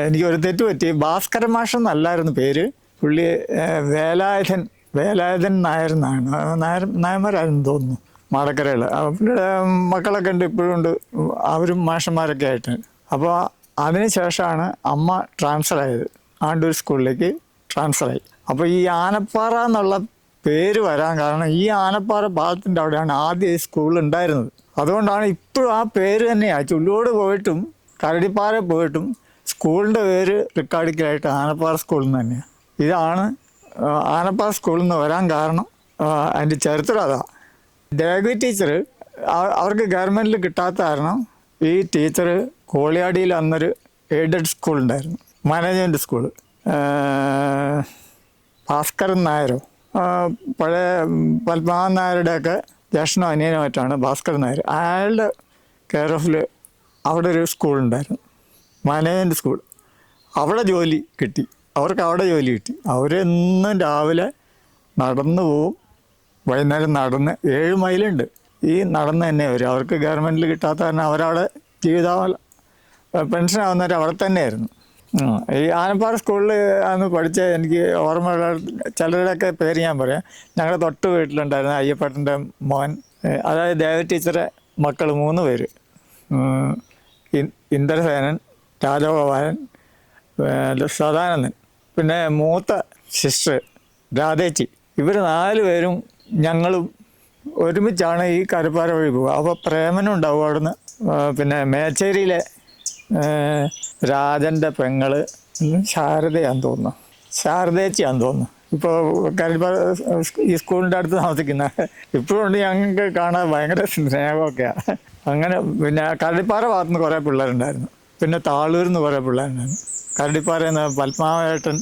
എനിക്കൊരു തെറ്റ് പറ്റി. ഭാസ്കരൻ മാഷ് എന്നല്ലായിരുന്നു പേര്. പുള്ളി വേലായുധൻ നായർ എന്നാണ്. നായന്മാരായിരുന്നു തോന്നുന്നു മാടക്കരയിൽ. പുള്ളിയുടെ മക്കളൊക്കെ ഉണ്ട്, ഇപ്പോഴും ഉണ്ട്. അവരും മാഷന്മാരൊക്കെ ആയിട്ട്. അപ്പോൾ അതിന് ശേഷമാണ് അമ്മ ട്രാൻസ്ഫർ ആയത്, ആണ്ടൂർ സ്കൂളിലേക്ക് ട്രാൻസ്ഫറായി. അപ്പോൾ ഈ ആനപ്പാറ എന്നുള്ള പേര് വരാൻ കാരണം ഈ ആനപ്പാറ ഭാഗത്തിൻ്റെ അവിടെയാണ് ആദ്യം ഈ സ്കൂൾ ഉണ്ടായിരുന്നത്. അതുകൊണ്ടാണ് ഇപ്പോഴും ആ പേര് തന്നെയാണ്. ചുള്ളോട് പോയിട്ടും കരടിപ്പാറ പോയിട്ടും സ്കൂളിൻ്റെ പേര് റെക്കോർഡിക്കലായിട്ട് ആനപ്പാറ സ്കൂളിൽ നിന്ന് തന്നെയാണ്. ഇതാണ് ആനപ്പാറ സ്കൂളിൽ നിന്ന് വരാൻ കാരണം. അതിൻ്റെ ചരിത്രം അതാണ്. ദേവി ടീച്ചർ അവർക്ക് ഗവൺമെൻറ്റിൽ കിട്ടാത്ത കാരണം ഈ ടീച്ചർ കോളിയാടിയിൽ അന്നൊരു എയ്ഡഡ് സ്കൂളുണ്ടായിരുന്നു, മാനേജ്മെൻറ്റ് സ്കൂള്. ഭാസ്കരൻ നായരോ പഴയ പത്മനാഭൻ നായരുടെയൊക്കെ ജ്യേഷ്ഠനോ അനിയനോ ആയിട്ടാണ് ഭാസ്കരൻ നായർ. അയാളുടെ കെയർ ഓഫിൽ അവിടെ ഒരു സ്കൂളുണ്ടായിരുന്നു, മാനേജ്മെൻറ്റ് സ്കൂൾ. അവിടെ ജോലി കിട്ടി അവർക്ക്. അവരെന്നും രാവിലെ നടന്നു പോവും, വൈകുന്നേരം നടന്ന് 7 മൈലുണ്ട്. ഈ നടന്ന് തന്നെ വരും. അവർക്ക് ഗവൺമെൻറ്റിൽ കിട്ടാത്ത കാരണം അവരവിടെ ജീവിതകാലം പെൻഷനാവുന്നവർ അവിടെ തന്നെയായിരുന്നു. ഈ ആനപ്പാറ സ്കൂളിൽ അന്ന് പഠിച്ച എനിക്ക് ഓർമ്മയുള്ള ചിലരുടെയൊക്കെ പേര് ഞാൻ പറയാം. ഞങ്ങളുടെ തൊട്ട് വീട്ടിലുണ്ടായിരുന്ന അയ്യപ്പേട്ടൻ്റെ മോൻ, അതായത് ദേവ ടീച്ചറെ മക്കൾ 3 പേര്, ഇന്ദ്രസേനൻ, രാജഗോപാലൻ, സദാനന്ദൻ, പിന്നെ മൂത്ത സിസ്റ്റർ രാധേച്ചി. ഇവർ 4 പേരും ഞങ്ങളും ഒരുമിച്ചാണ് ഈ കരപ്പാര വഴി പോകുക. അപ്പോൾ പ്രേമനും ഉണ്ടാവും അവിടുന്ന്. പിന്നെ മേച്ചേരിയിലെ രാജൻ്റെ പെങ്ങള് ശാരദയാന്ന് തോന്നുന്നു, ശാരദേച്ചിയാന്ന് തോന്നുന്നു. ഇപ്പോൾ കരപ്പാര ഈ സ്കൂളിൻ്റെ അടുത്ത് താമസിക്കുന്ന. ഇപ്പോഴുണ്ട് ഞങ്ങൾക്ക് കാണാൻ ഭയങ്കര സ്നേഹമൊക്കെയാണ്. അങ്ങനെ പിന്നെ കരടിപ്പാറ ഭാഗത്തുനിന്ന് കുറേ പിള്ളേരുണ്ടായിരുന്നു. പിന്നെ താളൂരിൽ നിന്ന് കുറേ പിള്ളേരുണ്ടായിരുന്നു. കരടിപ്പാറയിൽ നിന്ന് പത്മാവേട്ടൻ,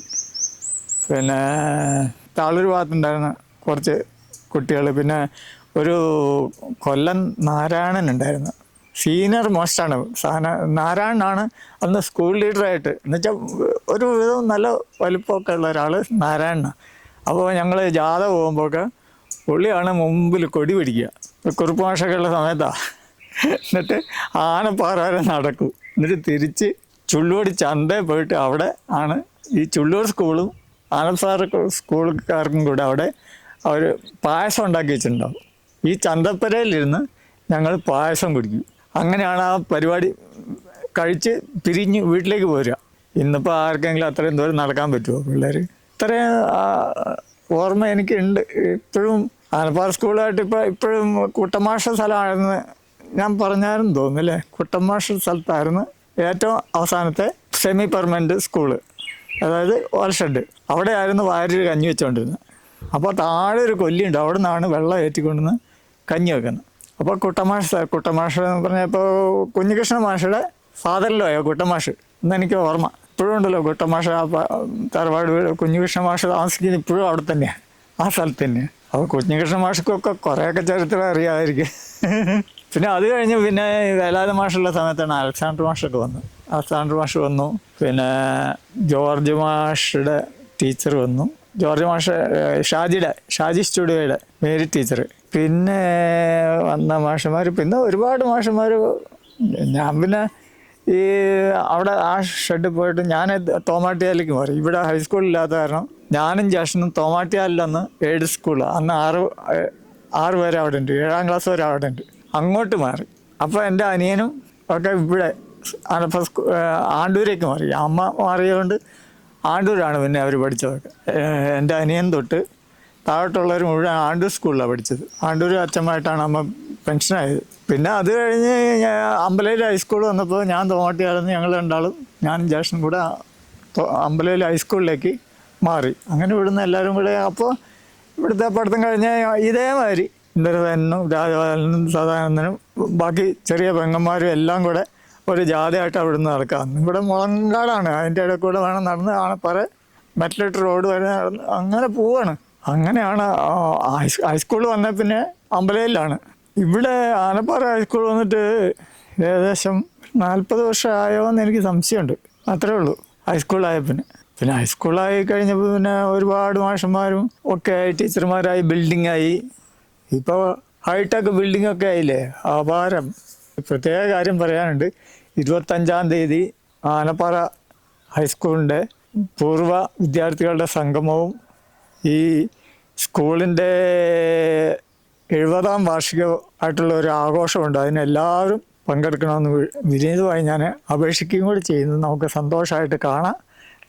പിന്നെ താളൂർ ഭാഗത്തുണ്ടായിരുന്ന കുറച്ച് കുട്ടികൾ. പിന്നെ ഒരു കൊല്ലം നാരായണൻ ഉണ്ടായിരുന്നു, സീനിയർ മോസ്റ്റാണ്. നാരായണനാണ് അന്ന് സ്കൂൾ ലീഡറായിട്ട്. എന്നുവെച്ചാൽ ഒരു വിധം നല്ല വലിപ്പമൊക്കെ ഉള്ള ഒരാൾ നാരായണനാണ്. അപ്പോൾ ഞങ്ങൾ ജാഥ പോകുമ്പോഴൊക്കെ പുള്ളിയാണ് മുമ്പിൽ കൊടി പിടിക്കുക. കുറുപ്പ് മാഷൊക്കെയുള്ള സമയത്താണ്. എന്നിട്ട് ആനപ്പാറ വരെ നടക്കും. എന്നിട്ട് തിരിച്ച് ചുള്ളൂടി ചന്തയിൽ പോയിട്ട് അവിടെ ആണ് ഈ ചുള്ളൂർ സ്കൂളും ആനപ്പാറ സ്കൂളുകാർക്കും കൂടെ അവിടെ അവർ പായസം ഉണ്ടാക്കി വെച്ചിട്ടുണ്ടാവും. ഈ ചന്തപ്പരയിലിരുന്ന് ഞങ്ങൾ പായസം കുടിക്കും. അങ്ങനെയാണ് ആ പരിപാടി കഴിച്ച് പിരിഞ്ഞ് വീട്ടിലേക്ക് പോരുക. ഇന്നിപ്പോൾ ആർക്കെങ്കിലും അത്രയും ദൂരം നടക്കാൻ പറ്റുമോ പിള്ളേർ? അത്രയും ഓർമ്മ എനിക്കുണ്ട്. ഇപ്പോഴും ആനപ്പാറ സ്കൂളായിട്ട് ഇപ്പോഴും കുട്ടമാഷ സ്ഥലമായിരുന്നു ഞാൻ പറഞ്ഞായിരുന്നു തോന്നുന്നല്ലേ. കുട്ടമാഷ സ്ഥലത്തായിരുന്നു ഏറ്റവും അവസാനത്തെ സെമി പെർമനൻറ്റ് സ്കൂള്, അതായത് ഓൽഷെഡ്. അവിടെയായിരുന്നു വാര്യർ കഞ്ഞി വെച്ചുകൊണ്ടിരുന്നത്. അപ്പോൾ താഴെ ഒരു കൊല്ലിയുണ്ട്, അവിടെ നിന്നാണ് വെള്ളം ഏറ്റിക്കൊണ്ടുവന്ന് കഞ്ഞി വെക്കുന്നത്. അപ്പോൾ കുട്ടമാഷ് എന്ന് പറഞ്ഞാൽ ഇപ്പോൾ കുഞ്ഞികൃഷ്ണ മാഷയുടെ ഫാദറിലോയോ കുട്ടമാഷ് എന്നെനിക്ക് ഓർമ്മ. ഇപ്പോഴും ഉണ്ടല്ലോ കുട്ടമാഷ. തറവാട് വീട് കുഞ്ഞികൃഷ്ണ മാഷ് താമസിക്കുന്നത് ഇപ്പോഴും അവിടെ തന്നെയാണ്, ആ സ്ഥലത്ത് തന്നെയാണ്. അപ്പോൾ കുഞ്ഞികൃഷ്ണ മാഷക്കൊക്കെ കുറേയൊക്കെ ചരിത്രം അറിയാമായിരിക്കും. പിന്നെ അത് കഴിഞ്ഞ് പിന്നെ വേലായുധ മാഷുള്ള സമയത്താണ് അലക്സാണ്ടർ മാഷൊക്കെ വന്നു. അലക്സാണ്ടർ മാഷ് വന്നു, പിന്നെ ജോർജ് മാഷുടെ ടീച്ചർ വന്നു. ജോർജ് മാഷ് ഷാജി സ്റ്റുഡിയോയുടെ മേരി ടീച്ചർ. പിന്നെ വന്ന മാഷന്മാർ, പിന്നെ ഒരുപാട് മാഷന്മാർ. ഞാൻ പിന്നെ ഈ അവിടെ ആ ഷെഡിൽ പോയിട്ട് ഞാൻ തോമാട്ടിയാലേക്ക് മാറി. ഇവിടെ ഹൈസ്കൂളില്ലാത്ത കാരണം ഞാനും ജേഷനും തോമാട്ടിയാലിലന്ന് എയ്ഡ് സ്കൂളാണ്. അന്ന് ആറ് വരെ അവിടെ ഉണ്ട്, 7ാം ക്ലാസ് വരെ അവിടെ ഉണ്ട്. അങ്ങോട്ട് മാറി. അപ്പോൾ എൻ്റെ അനിയനും ഒക്കെ ഇവിടെ ആണ്ടൂരേക്ക് മാറി. അമ്മ മാറിയതുകൊണ്ട് ആണ്ടൂരാണ് പിന്നെ അവർ പഠിച്ചതൊക്കെ. എൻ്റെ അനിയൻ തൊട്ട് താഴോട്ടുള്ളവർ മുഴുവൻ ആണ്ടൂർ സ്കൂളിലാണ് പഠിച്ചത്. ആണ്ടൂർ അച്ഛമായിട്ടാണ് അമ്മ പെൻഷനായത്. പിന്നെ അത് കഴിഞ്ഞ് അമ്പലയിൽ ഹൈസ്കൂൾ വന്നപ്പോൾ ഞാൻ തോമാട്ടിയായിരുന്നു. ഞങ്ങൾ രണ്ടാളും ഞാനും ജേഷനും കൂടെ അമ്പലയിൽ ഹൈസ്കൂളിലേക്ക് മാറി. അങ്ങനെ ഇവിടുന്ന് എല്ലാവരും കൂടെ. അപ്പോൾ ഇവിടുത്തെ പഠിത്തം കഴിഞ്ഞ ഇതേമാതിരി ഇന്ദ്രസേനും രാജപാലനും സദാനന്ദനും ബാക്കി ചെറിയ പെങ്ങന്മാരും എല്ലാം കൂടെ ഒരു ജാഥയായിട്ട് അവിടുന്ന് നടക്കാം. ഇവിടെ മുളങ്കാടാണ്, അതിൻ്റെ ഇടയിൽ കൂടെ വേണം നടന്ന് ആനപ്പാറ മെറ്റലിട്ട് റോഡ് വരെ നടന്ന് അങ്ങനെ പോവാണ്. അങ്ങനെയാണ് ഹൈസ്കൂൾ വന്ന പിന്നെ അമ്പലയിലാണ്. ഇവിടെ ആനപ്പാറ ഹൈസ്കൂൾ വന്നിട്ട് ഏകദേശം 40 വർഷമായോ എന്ന് എനിക്ക് സംശയമുണ്ട്. അത്രേ ഉള്ളൂ ഹൈസ്കൂളായ പിന്നെ ഹൈസ്കൂളായി കഴിഞ്ഞപ്പോൾ പിന്നെ ഒരുപാട് മാഷന്മാരും ഒക്കെ ആയി, ടീച്ചർമാരായി, ബിൽഡിങ്ങായി. ഇപ്പോൾ ഹൈടെക് ബിൽഡിങ്ങൊക്കെ ആയില്ലേ, അപാരം. പ്രത്യേക കാര്യം പറയാനുണ്ട്. 25-ാം തീയതി ആനപ്പാറ ഹൈസ്കൂളിൻ്റെ പൂർവ്വ വിദ്യാർത്ഥികളുടെ സംഗമവും ഈ സ്കൂളിൻ്റെ 70ാം വാർഷികമായിട്ടുള്ള ഒരു ആഘോഷമുണ്ട്. അതിനെല്ലാവരും പങ്കെടുക്കണമെന്ന് വിനീതമായി ഞാൻ അപേക്ഷിക്കുകയും കൂടി ചെയ്യുന്നത്. നമുക്ക് സന്തോഷമായിട്ട് കാണാം,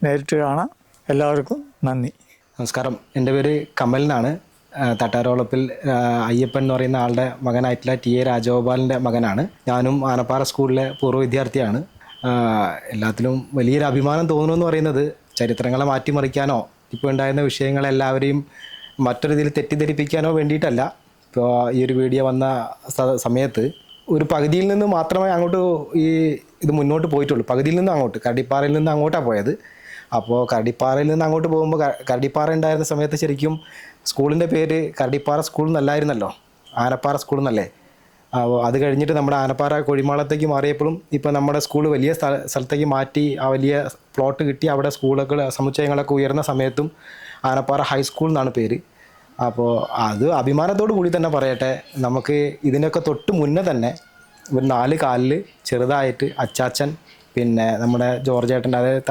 നേരിട്ട് കാണാം. എല്ലാവർക്കും നന്ദി. നമസ്കാരം. എൻ്റെ പേര് കമൽ എന്നാണ്. തട്ടാരോളപ്പിൽ അയ്യപ്പൻ എന്ന് പറയുന്ന ആളുടെ മകനായിട്ടുള്ള TA രാജഗോപാലിൻ്റെ മകനാണ്. ഞാനും ആനപ്പാറ സ്കൂളിലെ പൂർവ്വ വിദ്യാർത്ഥിയാണ്. എല്ലാത്തിലും വലിയൊരു അഭിമാനം തോന്നുന്നു പറയുന്നത് ചരിത്രങ്ങളെ മാറ്റിമറിക്കാനോ ഇപ്പോൾ ഉണ്ടായിരുന്ന വിഷയങ്ങളെല്ലാവരെയും മറ്റൊരു രീതിയിൽ തെറ്റിദ്ധരിപ്പിക്കാനോ വേണ്ടിയിട്ടല്ല. ഇപ്പോൾ ഈ ഒരു വീഡിയോ വന്ന സമയത്ത് ഒരു പകുതിയിൽ നിന്ന് മാത്രമേ അങ്ങോട്ട് ഇത് മുന്നോട്ട് പോയിട്ടുള്ളൂ. പകുതിയിൽ നിന്ന് അങ്ങോട്ട്, കരടിപ്പാറയിൽ നിന്ന് അങ്ങോട്ടാണ് പോയത്. അപ്പോൾ കരടിപ്പാറയിൽ നിന്ന് അങ്ങോട്ട് പോകുമ്പോൾ കരടിപ്പാറ ഉണ്ടായിരുന്ന സമയത്ത് ശരിക്കും സ്കൂളിൻ്റെ പേര് കരടിപ്പാറ സ്കൂൾ എന്നല്ലായിരുന്നല്ലോ, ആനപ്പാറ സ്കൂൾ എന്നല്ലേ. അത് കഴിഞ്ഞിട്ട് നമ്മുടെ ആനപ്പാറ കൊഴിമാളത്തേക്ക് മാറിയപ്പോഴും ഇപ്പോൾ നമ്മുടെ സ്കൂൾ വലിയ സ്ഥലത്തേക്ക് മാറ്റി ആ വലിയ പ്ലോട്ട് കിട്ടി അവിടെ സ്കൂളുകൾ സമുച്ചയങ്ങളൊക്കെ ഉയർന്ന സമയത്തും ആനപ്പാറ ഹൈസ്കൂൾ എന്നാണ് പേര്. അപ്പോൾ അത് അഭിമാനത്തോടു കൂടി തന്നെ പറയട്ടെ. നമുക്ക് ഇതിനൊക്കെ തൊട്ട് മുന്നേ തന്നെ ഒരു 4 കാലിൽ ചെറുതായിട്ട് അച്ചാച്ചൻ, പിന്നെ നമ്മുടെ ജോർജേട്ടൻ്റെ, അതായത്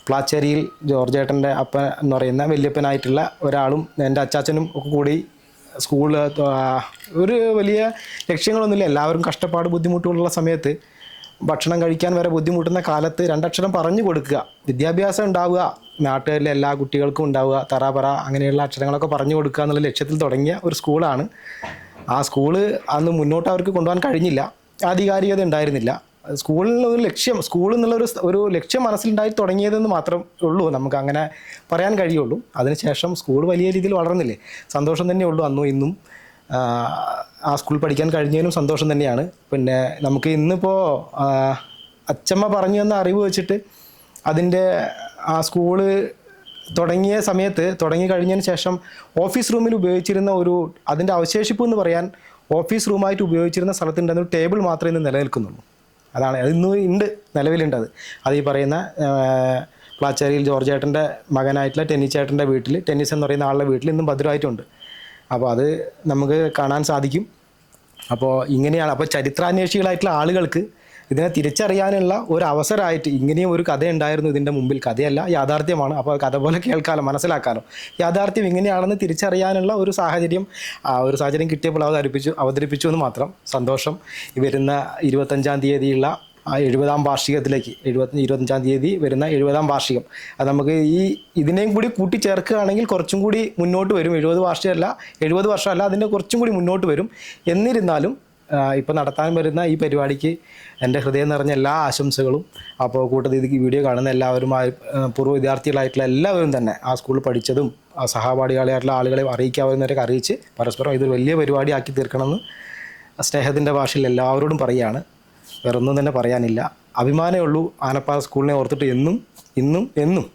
പ്ലാച്ചേരിയിൽ ജോർജേട്ടൻ്റെ അപ്പൻ എന്ന് പറയുന്ന വല്യപ്പനായിട്ടുള്ള ഒരാളും എൻ്റെ അച്ചാച്ചനും ഒക്കെ കൂടി സ്കൂളിൽ ഒരു വലിയ ലക്ഷ്യങ്ങളൊന്നുമില്ല. എല്ലാവരും കഷ്ടപ്പാട് ബുദ്ധിമുട്ടുള്ള സമയത്ത് ഭക്ഷണം കഴിക്കാൻ വരെ ബുദ്ധിമുട്ടുന്ന കാലത്ത് 2 അക്ഷരം പറഞ്ഞു കൊടുക്കുക, വിദ്യാഭ്യാസം ഉണ്ടാവുക, നാട്ടുകാരിലെ എല്ലാ കുട്ടികൾക്കും ഉണ്ടാവുക, തറാപറ അങ്ങനെയുള്ള അക്ഷരങ്ങളൊക്കെ പറഞ്ഞു കൊടുക്കുക എന്നുള്ള ലക്ഷ്യത്തിൽ തുടങ്ങിയ ഒരു സ്കൂളാണ്. ആ സ്കൂള് അന്ന് മുന്നോട്ട് അവർക്ക് കൊണ്ടുപോകാൻ കഴിഞ്ഞില്ല, ആധികാരികത ഉണ്ടായിരുന്നില്ല. സ്കൂളിനുള്ള ഒരു ലക്ഷ്യം, സ്കൂൾ എന്നുള്ള ഒരു ലക്ഷ്യം മനസ്സിലുണ്ടായി തുടങ്ങിയതെന്ന് മാത്രം ഉള്ളൂ, നമുക്ക് അങ്ങനെ പറയാൻ കഴിയുള്ളൂ. അതിനുശേഷം സ്കൂൾ വലിയ രീതിയിൽ വളർന്നില്ലേ, സന്തോഷം തന്നെയുള്ളൂ. അന്നും ഇന്നും ആ സ്കൂൾ പഠിക്കാൻ കഴിഞ്ഞതിനും സന്തോഷം തന്നെയാണ്. പിന്നെ നമുക്ക് ഇന്നിപ്പോൾ അച്ചമ്മ പറഞ്ഞു തന്ന അറിവ് വെച്ചിട്ട് അതിൻ്റെ ആ സ്കൂള് തുടങ്ങിയ സമയത്ത്, തുടങ്ങി കഴിഞ്ഞതിന് ശേഷം ഓഫീസ് റൂമിൽ ഉപയോഗിച്ചിരുന്ന അതിൻ്റെ അവശേഷിപ്പ് എന്ന് പറയാൻ ഓഫീസ് റൂമായിട്ട് ഉപയോഗിച്ചിരുന്ന സ്ഥലത്തുണ്ടെന്ന ഒരു ടേബിൾ മാത്രമേ ഇന്ന് നിലനിൽക്കുന്നുള്ളൂ. അതാണ്, അതിന്ന് ഉണ്ട്, നിലവിലുണ്ട്. അത് ഈ പറയുന്ന പ്ലാച്ചേരിയിൽ ജോർജേട്ടൻ്റെ മകനായിട്ടുള്ള ടെന്നീച്ചേട്ടൻ്റെ വീട്ടിൽ, ടെന്നീസ് എന്ന് പറയുന്ന ആളുടെ വീട്ടിൽ ഇന്നും ഭദ്രമായിട്ടുണ്ട്. അപ്പോൾ അത് നമുക്ക് കാണാൻ സാധിക്കും. അപ്പോൾ ഇങ്ങനെയാണ്. അപ്പോൾ ചരിത്രാന്വേഷികളായിട്ടുള്ള ആളുകൾക്ക് ഇതിനെ തിരിച്ചറിയാനുള്ള ഒരു അവസരമായിട്ട് ഇങ്ങനെയും ഒരു കഥ ഉണ്ടായിരുന്നു ഇതിൻ്റെ മുമ്പിൽ. കഥയല്ല, യാഥാർത്ഥ്യമാണ്. അപ്പോൾ കഥ പോലെ കേൾക്കാലോ, മനസ്സിലാക്കാലോ. യാഥാർത്ഥ്യം ഇങ്ങനെയാണെന്ന് തിരിച്ചറിയാനുള്ള ഒരു സാഹചര്യം കിട്ടിയപ്പോൾ അവതരിപ്പിച്ചു എന്ന് മാത്രം. സന്തോഷം. ഈ വരുന്ന 25-ാം തീയതിയുള്ള 70ാം വാർഷികത്തിലേക്ക് 25-ാം തീയതി വരുന്ന 70ാം വാർഷികം. അത് നമുക്ക് ഇതിനെയും കൂടി കൂട്ടിച്ചേർക്കുകയാണെങ്കിൽ കുറച്ചും കൂടി മുന്നോട്ട് വരും. 70 വർഷമല്ല, അതിൻ്റെ കുറച്ചും കൂടി മുന്നോട്ട് വരും. എന്നിരുന്നാലും ഇപ്പോൾ നടത്താൻ വരുന്ന ഈ പരിപാടിക്ക് എൻ്റെ ഹൃദയം നിറഞ്ഞ എല്ലാ ആശംസകളും. അപ്പോൾ കൂട്ടത്തിൽ ഈ വീഡിയോ കാണുന്ന എല്ലാവരും, പൂർവ്വ വിദ്യാർത്ഥികളായിട്ടുള്ള എല്ലാവരും തന്നെ ആ സ്കൂളിൽ പഠിച്ചതും ആ സഹപാഠികളായിട്ടുള്ള ആളുകളെ അറിയിക്കാവുന്നവരൊക്കെ അറിയിച്ച് പരസ്പരം ഇതൊരു വലിയ പരിപാടിയാക്കി തീർക്കണമെന്ന് സ്നേഹത്തിൻ്റെ ഭാഷയിൽ എല്ലാവരോടും പറയുകയാണ്. വേറൊന്നും തന്നെ പറയാനില്ല. അഭിമാനമേ ഉള്ളൂ ആനപ്പാറ സ്കൂളിനെ ഓർത്തിട്ട് എന്നും ഇന്നും എന്നും.